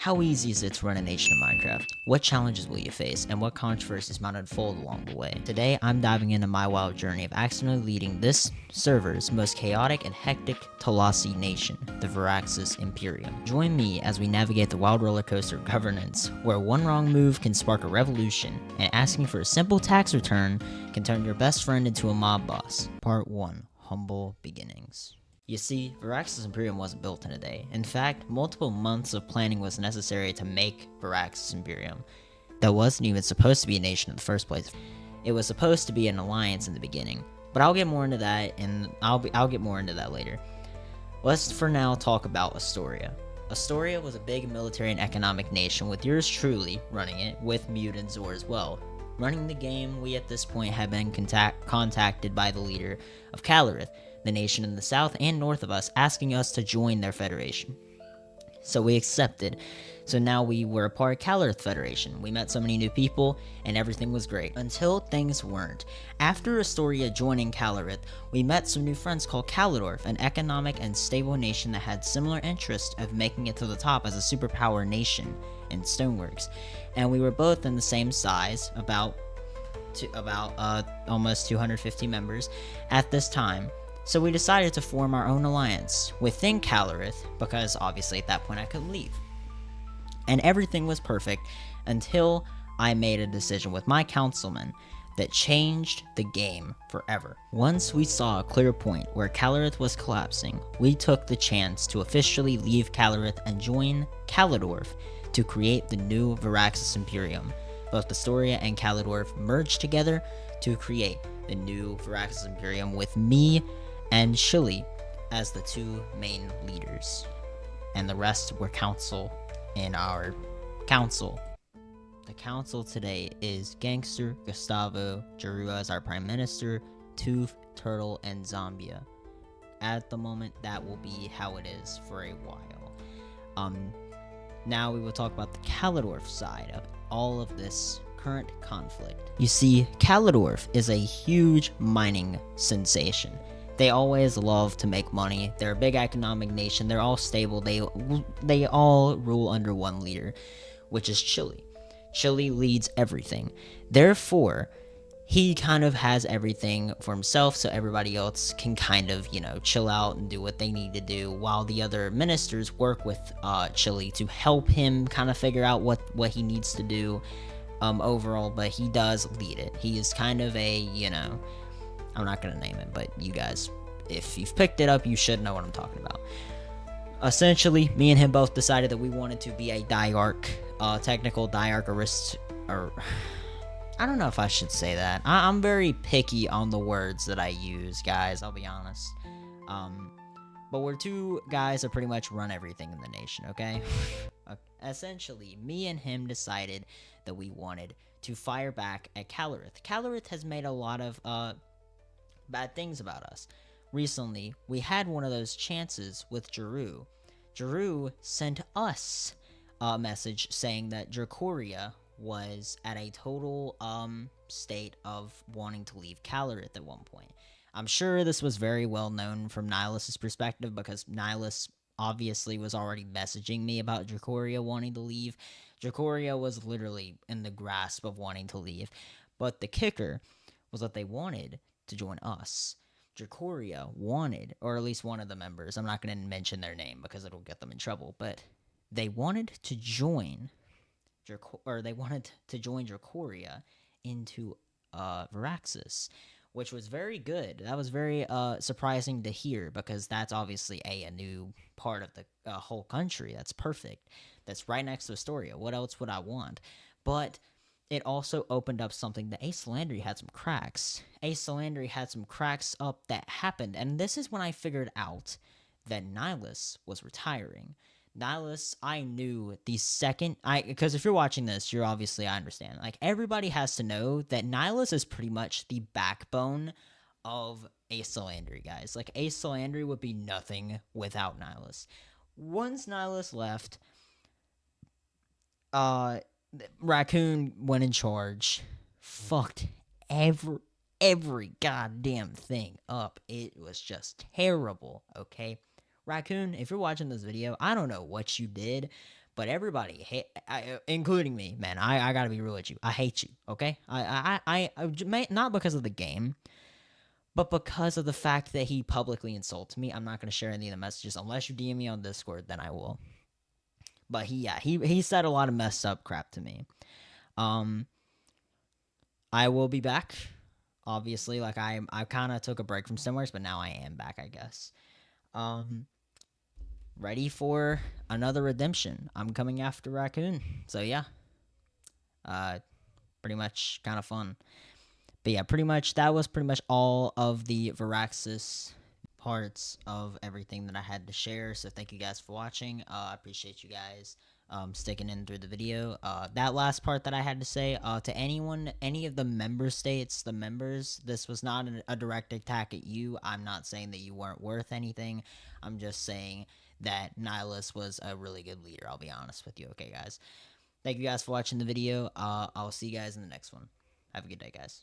How easy is it to run a nation in Minecraft? What challenges will you face, and what controversies might unfold along the way? Today, I'm diving into my wild journey of accidentally leading this server's most chaotic and hectic Talasi nation, the Viraxis Imperium. Join me as we navigate the wild roller coaster of governance, where one wrong move can spark a revolution, and asking for a simple tax return can turn your best friend into a mob boss. Part 1. Humble Beginnings. You see, Viraxis Imperium wasn't built in a day. In fact, multiple months of planning was necessary to make Viraxis Imperium. That wasn't even supposed to be a nation in the first place. It was supposed to be an alliance in the beginning. But I'll get more into that, and I'll get more into that later. Let's for now talk about Astoria. Astoria was a big military and economic nation with yours truly running it, with Mute and Zor as well. Running the game, we at this point had been contacted by the leader of Calarith, the nation in the south and north of us, asking us to join their federation. So we accepted. So now we were a part of Calarith Federation. We met so many new people, and everything was great. Until things weren't. After Astoria joining Calarith, we met some new friends called Kaladorf, an economic and stable nation that had similar interests of making it to the top as a superpower nation in Stoneworks. And we were both in the same size, about almost 250 members at this time. So we decided to form our own alliance within Calarith, because obviously at that point I could leave. And everything was perfect until I made a decision with my councilman that changed the game forever. Once we saw a clear point where Calarith was collapsing, we took the chance to officially leave Calarith and join Kaladorf to create the new Viraxis Imperium. Both Astoria and Kaladorf merged together to create the new Viraxis Imperium with me and Shilly as the two main leaders, and the rest were council in our council. The council today is Gangster, Gustavo, Jarua as our prime minister, Tooth, Turtle, and Zambia. At the moment, that will be how it is for a while. Now we will talk about the Kaladorf side of all of this current conflict. You see, Kaladorf is a huge mining sensation. They always love to make money. They're a big economic nation. They're all stable. They all rule under one leader, which is Chili. Chili leads everything. Therefore, he kind of has everything for himself, so everybody else can kind of, chill out and do what they need to do, while the other ministers work with Chili to help him kind of figure out what he needs to do overall, but he does lead it. He is kind of a, I'm not going to name it, but you guys, if you've picked it up, you should know what I'm talking about. Essentially, me and him both decided that we wanted to be a diarch, technical diarchist, or I don't know if I should say that. I'm very picky on the words that I use, guys, I'll be honest. But we're two guys that pretty much run everything in the nation, okay? Essentially, me and him decided that we wanted to fire back at Calarith. Calarith has made a lot of, bad things about us. Recently, we had one of those chances with Jaru. Jaru sent us a message saying that Dracoria was at a total state of wanting to leave Calarith at one point. I'm sure this was very well known from Nihilus' perspective, because Nihilus obviously was already messaging me about Dracoria wanting to leave. Dracoria was literally in the grasp of wanting to leave. But the kicker was that they wanted to join us. Dracoria wanted, or at least one of the members, I'm not going to mention their name because it'll get them in trouble, but they wanted to join Dracoria into Viraxis, which was very good. That was very surprising to hear, because that's obviously a new part of the whole country. That's perfect. That's right next to Astoria. What else would I want? But it also opened up something that Ace Landry had some cracks. Ace Landry had some cracks up that happened, and this is when I figured out that Nihilus was retiring. Nihilus, I knew the second because if you're watching this, I understand. Like, everybody has to know that Nihilus is pretty much the backbone of Ace Landry, guys. Like, Ace Landry would be nothing without Nihilus. Once Nihilus left, Raccoon went in charge, fucked every goddamn thing up. It was just terrible, okay? Raccoon, if you're watching this video, I don't know what you did, But everybody, including me, man, I gotta be real with you. I hate you, okay? Not because of the game, but because of the fact that he publicly insulted me. I'm not gonna share any of the messages unless you DM me on Discord. Then I will. But he said a lot of messed up crap to me. I will be back. Obviously, like I kind of took a break from Stimwares, but now I am back, I guess. Ready for another redemption. I'm coming after Raccoon. So yeah. Pretty much kind of fun. But yeah, pretty much that was pretty much all of the Viraxis parts of everything that I had to share. So thank you guys for watching. I appreciate you guys sticking in through the video. That last part that I had to say to anyone, any of the member states, the members, this was not a direct attack at you. I'm not saying that you weren't worth anything. I'm just saying that Nihilus was a really good leader. I'll be honest with you. Okay, guys. Thank you guys for watching the video. I'll see you guys in the next one. Have a good day, guys.